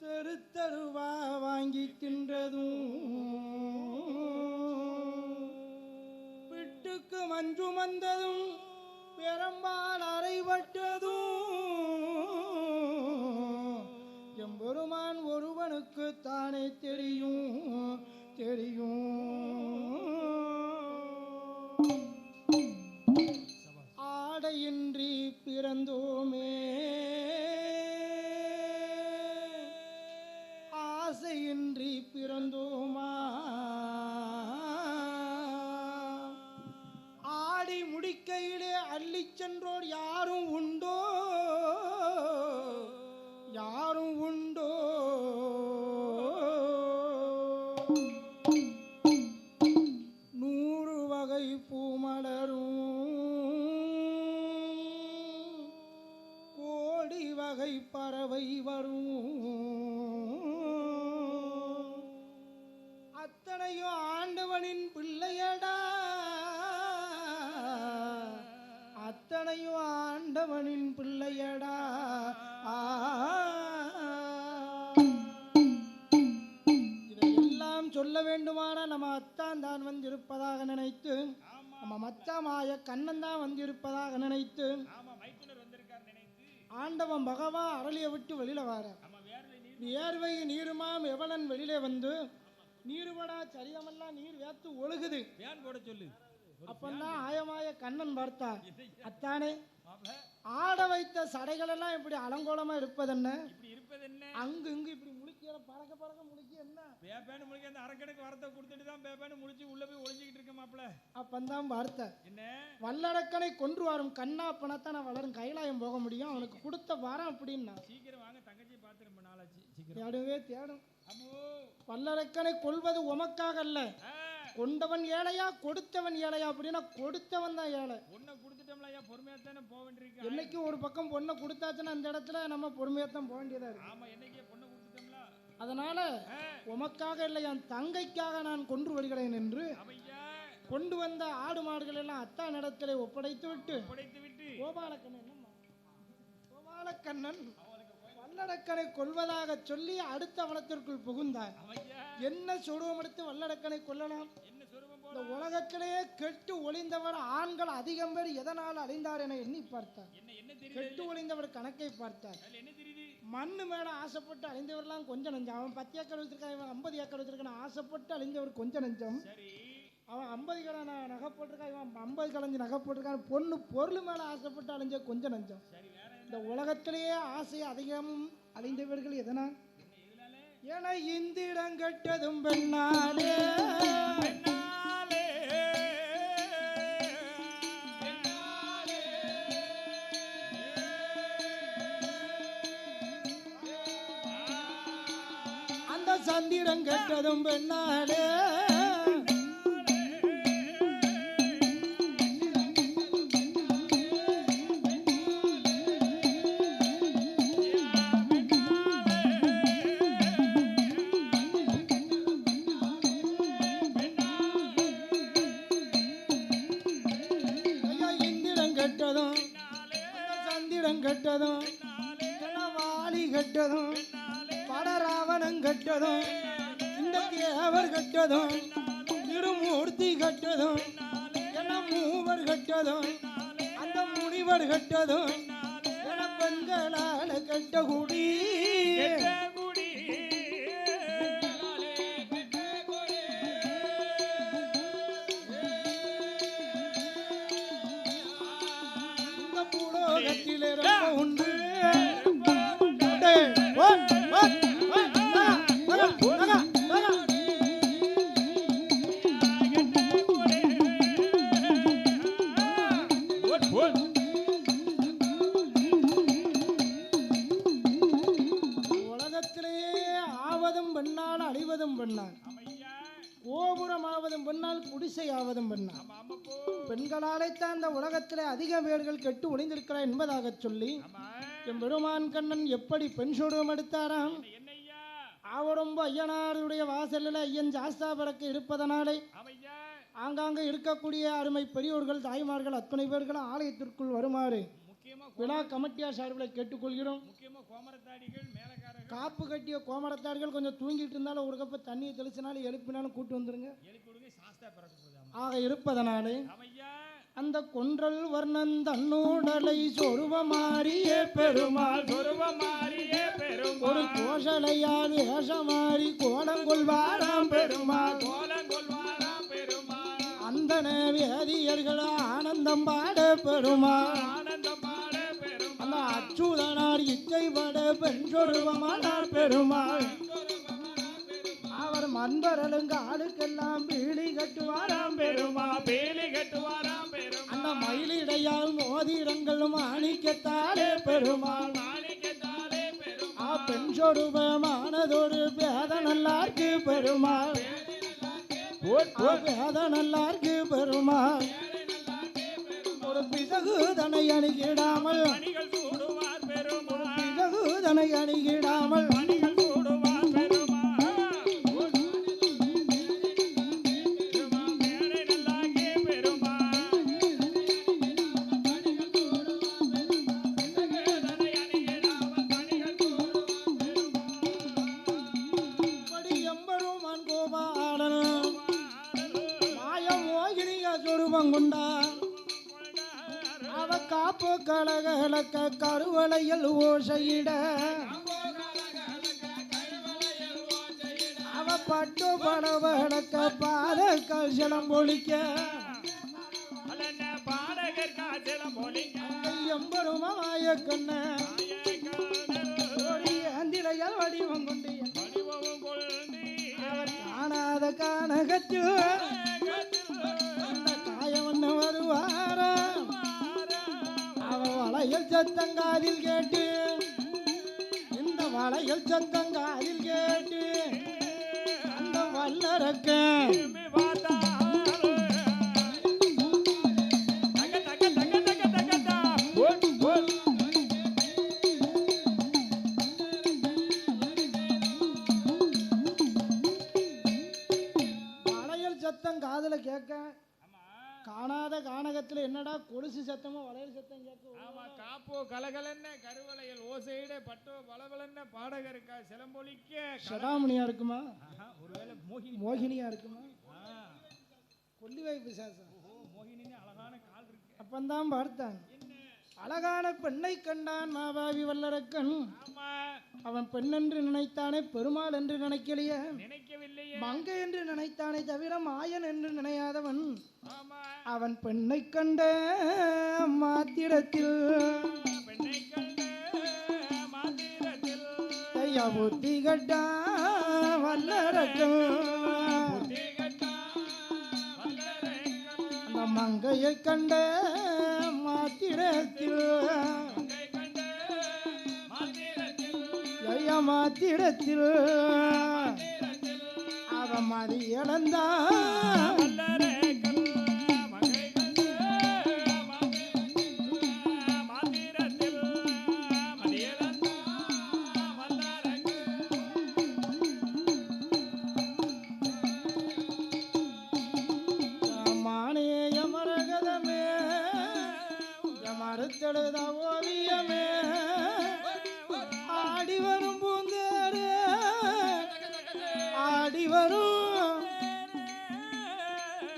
தெருத்தருவா வாங்கி தின்றதும் பிட்டுக்கு மஞ்சு வந்ததும் பெரும்பால் அறைபட்டதும் எம்பெருமான் ஒருவனுக்கு தானே தெரியும் தெரியும். ஆடையின்றி பிறந்தோமே ஆசையின்றி பிறந்தோமா, ஆடி முடிக்கையிலே அள்ளி சென்றோர் யாரும் உண்டோ யாரும் உண்டோ, நூறு வகை பூமலரும் கோடி வகை பறவை வரும், சொல்ல வேண்டுமானா நம்ம அத்தான் தான் வந்திருப்பதாக நினைத்து, நம்ம மச்சாமாய கண்ணன் தான் வந்திருப்பதாக நினைத்து, ஆண்டவன் பகவான் அரளியை விட்டு வெளியில வார வேர்வை நீருமாம் எவனன் வெளியில வந்து நீருபடா சரியமெல்லாம் நீர் வேத்து ஒழுகுது சொல்லு. அப்பந்தான் ஆயமாய கண்ணன் பார்த்தா, அத்தானே ஆட வைத்த சடைகள் எல்லாம் இப்படி அலங்கோலமா இருப்பதென்ன, அங்கு இங்கு இப்படி முழிக்கிற பறக்க பறக்க முழிக்க என்ன பேப்பேன்னு முழிக்க அந்த அரக்கனுக்கு வரத்தை கொடுத்துட்டு தான் பேப்பேன்னு முழிச்சு உள்ள போய் ஒளிஞ்சிக்கிட்டு இருக்க மாப்பிள. அப்பந்தான் வார்த்தை என்ன வல்லடக்கனை கொன்று வரும் கண்ணா பணத்தான் நான் வளரும் கைலாயம் போக முடியும், அவனுக்கு கொடுத்த வாரம் அப்படின்னா சீக்கிரம் வாங்க தங்கச்சி பார்த்து ரொம்ப நாளாச்சு தேடவே தேடும். வல்லடக்கனை கொள்வது உமக்காக அல்ல, கொண்டவன் ஏழையா கொடுத்தவன் ஏழையா அப்படின்னா கொடுத்தவன் தான் ஏழை. பொண்ணை கொடுத்துட்டோம்ல ஐயா பொறுமையா தானே போக வேண்டியிருக்கு. என்னைக்கு ஒரு பக்கம் பொண்ணை கொடுத்தாச்சுன்னா அந்த இடத்துல நம்ம பொறுமையா தான் போக வேண்டியதா இருக்கு. ஆமா என்னைக்கே பொண்ணை கொடுத்துட்டோம்ல, அதனால உமக்காக இல்லை என் தங்கைக்காக நான் கொன்று வருகிறேன் என்று கொண்டு வந்த ஆடு மாடுகள் எல்லாம் அத்தான் இடத்திலே ஒப்படைத்து விட்டு கோபாலக்கண்ணன் வல்லடக்கனை கொல்வதாக சொல்லி அடுத்த வனத்திற்குள் புகுந்தார். என்ன சொருவம் எடுத்து வல்லடக்கனை கொல்லலாம்? இந்த உலகத்திலேயே கெட்டு ஒளிந்தவர் ஆண்கள் அதிகம் பேர் எதனால் அழிந்தார் என எண்ணி பார்த்தார். கெட்டு ஒளிந்தவர் கணக்கை பார்த்தார். மண்ணு மேல ஆசைப்பட்டு அழிந்தவர்லாம் கொஞ்சம் நஞ்சம். அவன் 10 ஏக்கர் வச்சிருக்கான், இவன் 50 ஏக்கர் வச்சிருக்கான். ஆசைப்பட்டு அழிந்தவர் கொஞ்சம் நஞ்சம். அவன் 50 கடை நகை போட்டிருக்கான், இவன் 50 கலைஞ்சு நகை போட்டிருக்கான். பொண்ணு பொருள் மேல ஆசைப்பட்டு அழிஞ்ச கொஞ்சம் நஞ்சம். இந்த உலகத்திலேயே ஆசை அதிகம் அழிந்தவர்கள் எதனா? என இந்திடம் கெட்டதும் பெண்ணாலே அந்த சந்திரம் கெட்டதும் பெண்ணாலே கட்டதும் வாலி கட்டதும் படராவணம் கட்டதும் இந்த தேவர் கட்டதும் திருமூர்த்தி கட்டதும் என மூவர் கட்டதும் அந்த முனிவர் கட்டதும் என பெண்களால கட்டகுடி உண்டு. உலகத்திலேயே ஆவதும் பெண்ணால் அழிவதும் பெண்ணால், கோபுரம் ஆவதும் பெண்ணால் குடிசை ஆவதும் பெண்ணால், பெண்களாலேத்தான் அந்த உலகத்திலே அதிக பேர்கள் கெட்டு ஒளிந்திருக்கிறார் என்பதாக சொல்லி என் பெருமான் கண்ணன் எப்படி பெண் சொருவம் எடுத்தாராம்? ஆவரொம்ப ஐயனாருடைய வாசலில் ஐயன் ஜாஸ்தா பறக்க இருப்பதனாலே ஆங்காங்க இருக்கக்கூடிய அருமை பெரியோர்கள் தாய்மார்கள் அத்தனை பேர்களும் ஆலயத்திற்குள் வருமாறு விழா கமிட்டியார் சார்பில் கேட்டுக்கொள்கிறோம். காப்பு கட்டிய கோமரத்தார்கள் கொஞ்சம் தூங்கிட்டு இருந்தாலும் ஒரு கப்ப தண்ணியை தெளிச்சினாலும் எழுப்பினாலும் கூட்டு வந்துருங்க. ஆக இருப்பதனாலே அந்த கொன்றல் வர்ணன் தன்னூடலை சொருவமாறிய பெருமாள் ஒரு கோஷலையால் வேஷமாறி கோலங்கொள்வாராம் பெருமாள். அந்தன வேதியர்கள் ஆனந்தம் பாட பெருமாள். அந்த அச்சுதனார் இச்சை பட பெண் சொருவமானார் பெருமாள். அவர் மண்பரலுங்க ஆளுக்கெல்லாம் பீலி கட்டுவாராம் பெருமா பீலி கட்டுவாராம் பெருமா. அந்த மயிலிடையால் மோதிரங்களும் மாணிக்கத்தாலே பெருமாள் மாணிக்கத்தாலே பெருமா. பெண் சொருபமானதொரு பேத நல்லார்க்கு பெருமாள் பேத நல்லார்க்கு பெருமாள். ஒரு பிசகுதனை அணுகிடாமல் ஒரு பிசகுதனை அணுகிடாமல் ரூபம் கொண்டா அவ காப்பு கலகலக்க கருவளையல் ஓசையிட அவ பட்டு படவழக்க பாத கல்சலம் பொழிக்க எம்பெருமாய கண்ண அந்திரையால் வடிவம் கொண்டு அவர் காணாத கானகத்தில் காயவண்ண வருவாரா அவ வளையல் சத்தங்காதில் கேட்டு இந்த வளையல் சத்தங்காதில் கேட்டு அந்த வல்லரக்க காதல கேட்க காணாத கானகத்துல என்னடா கொலுசு சத்தமோ வளையல் சத்தம் கேட்க ஆமா காப்போ கலகலன்ன கருவளையல் ஓசையிட பட்டோ பலபலன்ன பாடகருக்கா சிலம்பொலிக்க சடாமணியா இருக்குமா ஒருவேளை மோகினியா இருக்குமா கொல்லிவை பிசாசம் மோகினின்னு அழகான கால் இருக்கு அப்பந்தான் பார்த்தான் அழகான பெண்ணை கண்டான் மாபாவி வல்லரக்கன் அவன் பெண் என்று நினைத்தானே பெருமாள் என்று நினைக்கலையே மங்கை என்று நினைத்தானே தவிர மாயன் என்று நினையாதவன் அவன் பெண்ணை கண்ட மாத்திரத்தில் புத்தி கட்டா வல்லரக்கன் அந்த மங்கையை கண்ட மாத்திரத்தில் மாத்திரத்தில் அவ மதி இழந்தா மானேய மரகதமே மறுத்தெழுத ஓவியமே ஆடி வரும் பூந்தேரு ஆடி வரும்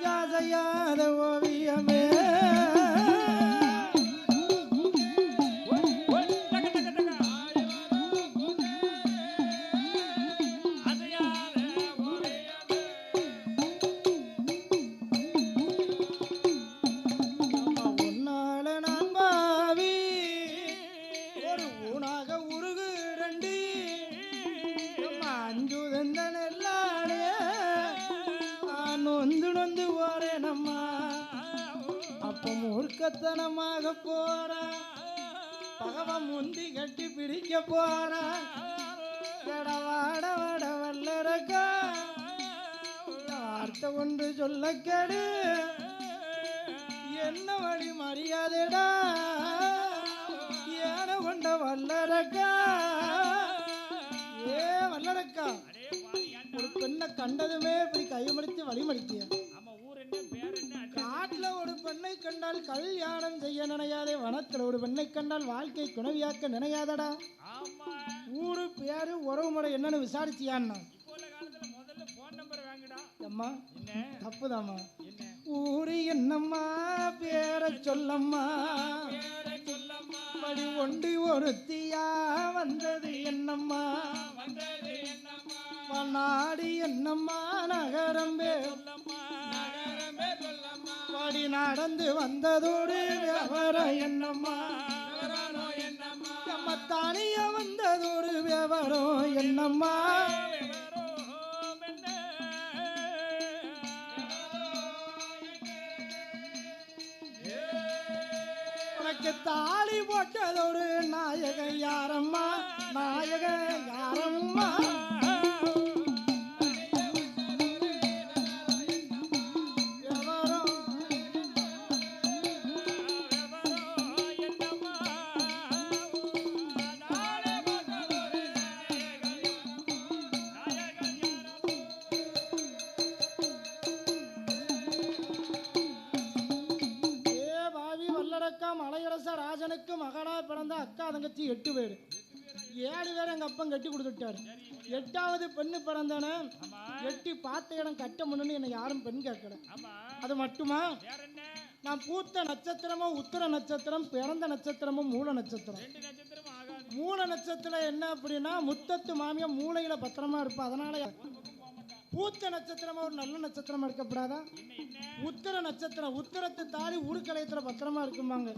யாதையாத ஓவியமே மூர்க்கத்தனமாக போற பகவம் முந்தி கட்டி பிடிக்க போற வாட வாட வல்லரக்கா வார்த்தை ஒன்று சொல்ல கேடு என்ன வழி மரியாதைடா ஏன கொண்ட வல்லரக்கா ஏ வல்லரக்கா ஒரு பெண்ணை கண்டதுமே இப்படி கைமடித்து வழிமடித்திய காட்டுல ஒரு பெண்ணை கண்டால் கல்யாணம் செய்ய நினையாதே வனத்துல ஒரு பெண்ணை கண்டால் வாழ்க்கை துணைவியாக்க நினையாதடா ஊரு பேரு உறவு முறை என்னன்னு விசாரிச்சியான்னா அம்மா தப்புதாம்மா ஊரு என்னம்மா பேர சொல்லம்மா படி ஒண்டி ஒருத்தியா வந்தது என்னம்மா நாடி என்னம்மா நகரம் படி நடந்து வந்ததோடு விவரம் என்னம்மா நம்ம தனிய வந்ததோடு விவரம் என்னம்மா உனக்கு தாலி போட்டதோடு நாயகன் யாரம்மா நாயகன் யாரம்மா ராஜனுக்கு மகனா பிறந்த அக்கா தங்கச்சி 8 பேர் 7 பேர் எங்க அப்பன் கட்டி கொடுத்துட்டாரு 8வது பெண்ணு பிறந்தானே எட்டி பார்த்த இடம் கட்ட முன்னு என்ன யாரும் பெண் கேட்கல அது மட்டுமா நான் பூத்த நட்சத்திரமும் உத்திர நட்சத்திரம், பிறந்த நட்சத்திரமும் மூல நட்சத்திரம். 2 நட்சத்திரம் ஆகாது. மூல நட்சத்திரம் என்ன அப்படின்னா முத்தத்து மாமியா மூளையில பத்திரமா இருப்பா. அதனால பூத்த நட்சத்திரமா ஒரு நல்ல நட்சத்திரமா இருக்கப்படாதா? உத்திர நட்சத்திரம் உத்திரத்தை தாடி ஊருக்கலையத்துல பத்திரமா இருக்குமாங்க.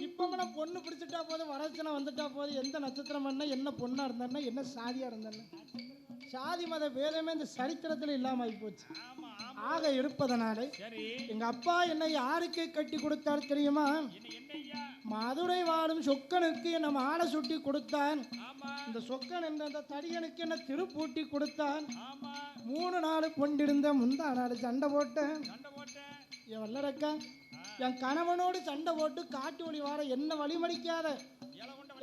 இப்ப நான் பொண்ணு பிடிச்சிட்டா போது, வரச்சனை வந்துட்டா போது, எந்த நட்சத்திரம் என்ன பொண்ணா இருந்தா என்ன சாதியா இருந்தா சாதி மத வேதமே இந்த சரித்திரத்துல இல்லாம ஆகி போச்சு. ஆக இருப்பதனால எங்க அப்பா என்னை யாருக்கு கட்டி கொடுத்தார் தெரியுமா? மதுரை வாழும் சொக்கனுக்கு என்ன மாலை சுட்டி கொடுத்தான். இந்த சொக்கன் என்ற அந்த தடியனுக்கு என்ன திருப்பூட்டி கொடுத்தான். 3 நாள் கொண்டிருந்த முந்தா நாள் சண்டை போட்டேன். என் வல்லரக்கா என் கணவனோடு சண்டை போட்டு காட்டு வழி வார என்ன வழிமடிக்காத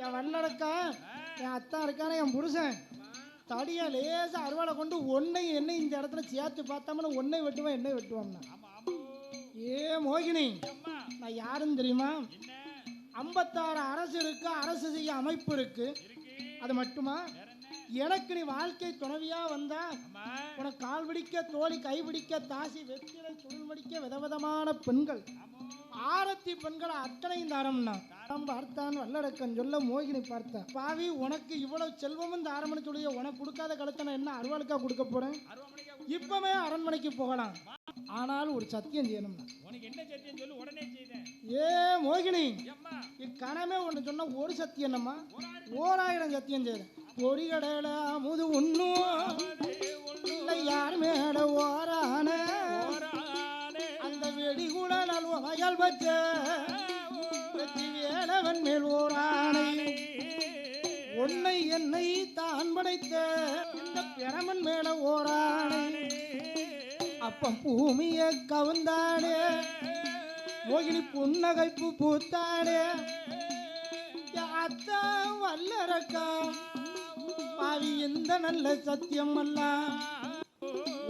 என் வல்லரக்கா. என் அத்தா இருக்கான என் புருஷன் தடிய லேசா அறுவாலை கொண்டு ஒன்னை என்னை இந்த இடத்துல சேர்த்து பார்த்தாம ஒன்னை வெட்டுவான் என்னை வெட்டுவான்னா. ஏ மோகினி நான் யாருன்னு தெரியுமா? 56 அரசு இருக்கு, அரசு செய்ய அமைப்பு இருக்கு. அது மட்டுமா எனக்கு நீ வாழ்க்கை துணைவியா வந்தா உனக்கு கால் பிடிக்க தோழி கை பிடிக்க தாசி வெற்றிலை சுருள் மடிக்க விதவிதமான பெண்கள் ஆரத்தி பெண்களை அத்தனையும் தாரம்னா பார்த்தான். வல்லரக்கன் சொல்ல மோகினி பார்த்தான். பாவி உனக்கு இவ்வளவு செல்வமும் தாரம்னு சொல்லிய உனக்கு கொடுக்காத கழுத்தனை என்ன அருவாளுக்கா கொடுக்க போறேன்? இப்பவே அரண்மனைக்கு போகலாம். ஆனால் ஒரு சத்தியம் செய்யணும்னா. ஏ மோகினி இக்கணமே ஒன்று சொன்ன ஒரு சத்தியம் என்னம்மா? 1000 சத்தியம் செய்த பொறிகடல அமுது ஒன்னும் இல்லை யார் மேல ஓரான அந்த வெடிகுட நல்வ வயல் பச்ச வெற்றி வேலவன் மேல் ஓரானை உன்னை என்னை தான் படைத்த இந்த பிரமன் மேல ஓரானை அப்பம் பூமிய கவுந்தானே மோகினி புன்னகைப்பு பூத்தானே அத்தா வல்லரக்கா பாவி இந்த நல்ல சத்தியம் அல்ல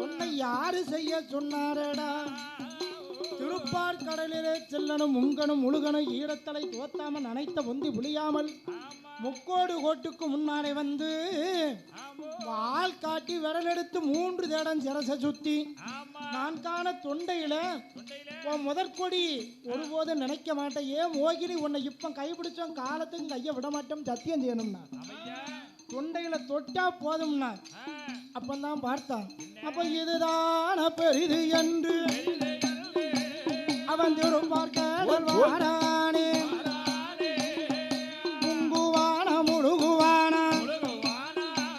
உன்னை யாரு செய்ய சொன்னாரடா? திருப்பார் கடலிலே செல்லணும் முங்கனும் முழுகனும் ஈரத்தலை தோத்தாம நனைத்த பொந்தி புளியாமல் முக்கோடு கோட்டுக்கு முன்னாலே வந்து வால் காட்டி விரல் எடுத்து 3 தேடம் சிரச சுத்தி நான் காண தொண்டையில முதற்கொடி ஒருபோதும் நினைக்க மாட்டேன். ஏன் மோகினி உன்னை இப்ப கைப்பிடிச்சோம் காலத்துக்கு கைய விட மாட்டோம் சத்தியம் செய்யணும்னா தொண்டையில தொட்டா போதும்னா. அப்பந்தான் பார்த்தான். அப்ப இதுதான பெரிது என்று அவன் திருப்பார்க்கடல்வாரானே முங்குவான முழுகுவானா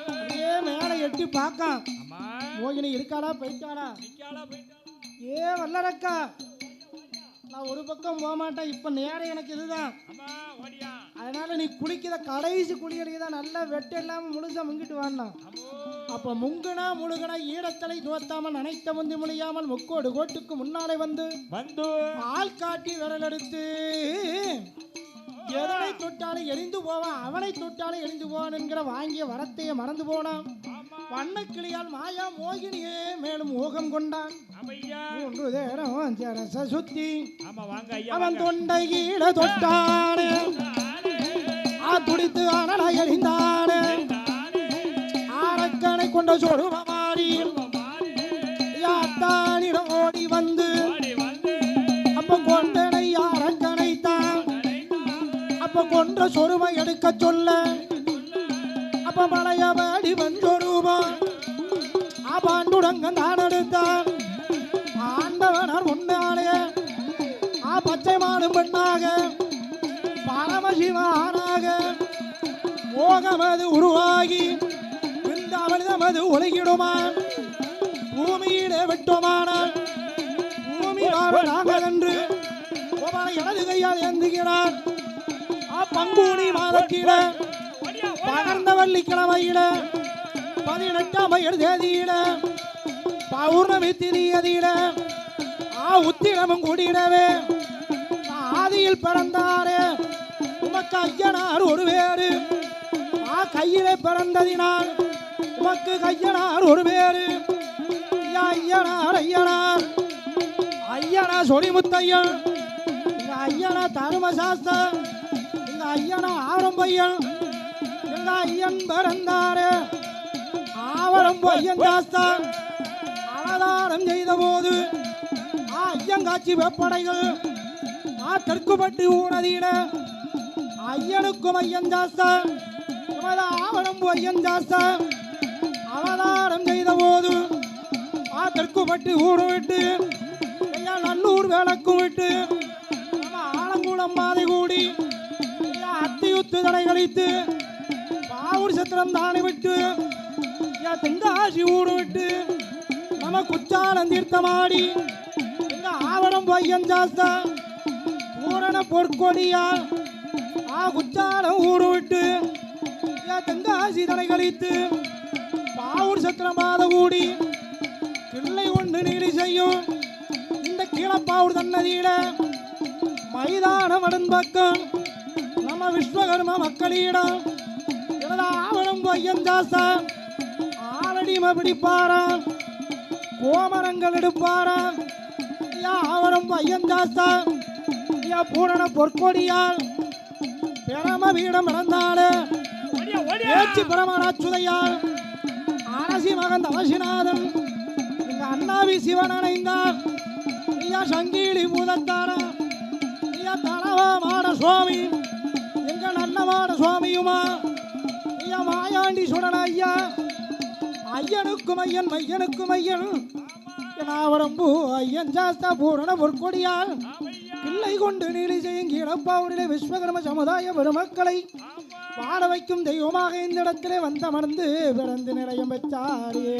அப்படியே மேல எட்டி பார்க்கான். மோகினி இருக்காளா போயிட்டாளா? ஏ வல்லரக்கா நான் ஒரு பக்கம் போக மாட்டேன். இப்ப நேரம் எனக்கு இதுதான். அதனால நீ குளிக்கிற கடைசி குளியடிதான் நல்லா வெட்ட இல்லாம முழுசா முங்கிட்டு வாண்ணா. அப்ப முங்குனா முழுகனா ஈரத்தலை துவத்தாம நனைத்த முந்தி முடியாமல் முக்கோடு கோட்டுக்கு முன்னாலே வந்து ஆள் காட்டி விரல் எடுத்து எதனை தொட்டாலும் எரிந்து போவான், அவனை தொட்டாலும் எரிந்து போவான் என்கிற வாங்கிய வரத்தையே மறந்து போனான். வண்ணக்கிளியால் மாயா மோகினியே மேலும் மோகம் கொண்டான். 3 தேரம் சிரச சுத்தி அவன் தொண்டை கீழ தொட்டானே துடித்து அனலை எறிந்தானே ஆரக்கனை கொண்ட சொருமாறி யாத்தானிடம் ஓடி வந்து அப்ப கொண்டனை யாரக்கனை தான் அப்ப கொன்ற சொருமை எடுக்க சொல்ல அப்ப மலையபடி வந்தொருவா பாண்டுடங்க தான் எடுத்தான். ஆண்டவனர் முன்னாலே பச்சை மாடு பெண்ணாக பரமசிவானாக மோகமது உருவாகி விருந்தாவளிதமது ஒழுகிடுமான். பூமியிலே விட்டோமானால் பூமி நாகதென்று இடது கையால் ஏந்துகிறான். பங்குனி மாதத்தில பகர்ந்த வெள்ளிக்கிழமையில 18ஆம் தேதியில பௌர்ணமி திதியதியில உத்திரமும் கூடிடவே ஆதியில் பிறந்தாரே உமக்கு ஐயனார் ஒரு பேரு. கையிலே பிறந்ததினால் உமக்கு கையனார் ஒரு பேரு. ஐயனார் ஐயனார் ஐயனா சொடிமுத்தையன், எங்க ஐயனா தருமசாஸ்தர், எங்க ஐயனா ஆவரம்பையன். எங்க ஐயன் பிறந்தாரே ஆவரம்பையன் சாஸ்தர் அவதாரம் செய்த போது ஐயங்காட்சி வெப்படைகள் தெற்குப்பட்டு ஊனதியில ஐயனுக்கும் ஐயன் ஜாஸ்த ஆவணம்பு ஐயன் ஜாஸ்த அவதாரம் செய்த போது தெற்குப்பட்டு ஊரும் விட்டு நல்லூர் வேளக்கும் விட்டு ஆலங்குளம் பாதை கூடி அத்தியுத்து தடை கழித்து பாவூர் சத்திரம் தானே விட்டு தென்காசி ஊரு விட்டு நம்ம குச்சாலம் தீர்த்தமாடி எங்க ஆவணம் பையன் ஜாஸ்தா பூரண பொற்கொடியால் குச்சாலம் ஊரு விட்டு தென்காசி தடை கழித்து பாவூர் சத்திரம் பாதை கூடி கிள்ளை ஒன்று நீடி செய்யும் இந்த கீழப்பாவூர் தன்னதியில மைதான வடன் பக்கம் நம்ம விஸ்வகர்ம மக்களிடம் ஆவணம் பையன் ஜாஸ்தா ஆலடிமை பிடிப்பாராம் கோமரங்கள் எடுப்பாராம் ஆவணம் பையன் ஜாஸ்தா பூரண பொற்கொடியால் பிரம வீடம் இறந்தாலே ஏச்சி பிரமணாச்சுதையால் அரசி மகன் தவசிநாதன் எங்க அண்ணாவி சிவன் அணைந்தார் சங்கீழி பூதத்தாரா தலவா மாட சுவாமி எங்க நல்லவாட சுவாமியுமா மாயாண்டி சுடன ஐயா ஐயனுக்கும் ஐயன் மையனுக்கும் ஐயன் ஆவரம்பூ ஐயன் ஜாஸ்தா பூரண பொற்கொடியால் கிள்ளை கொண்டு நீலி செய்யும் கீழப்பாவூரிலே விஸ்வகர்ம சமுதாய பெருமக்களை வாழ வைக்கும் தெய்வமாக இந்த இடத்திலே வந்தமர்ந்து பிறந்து நிலையம் பெற்றாரே.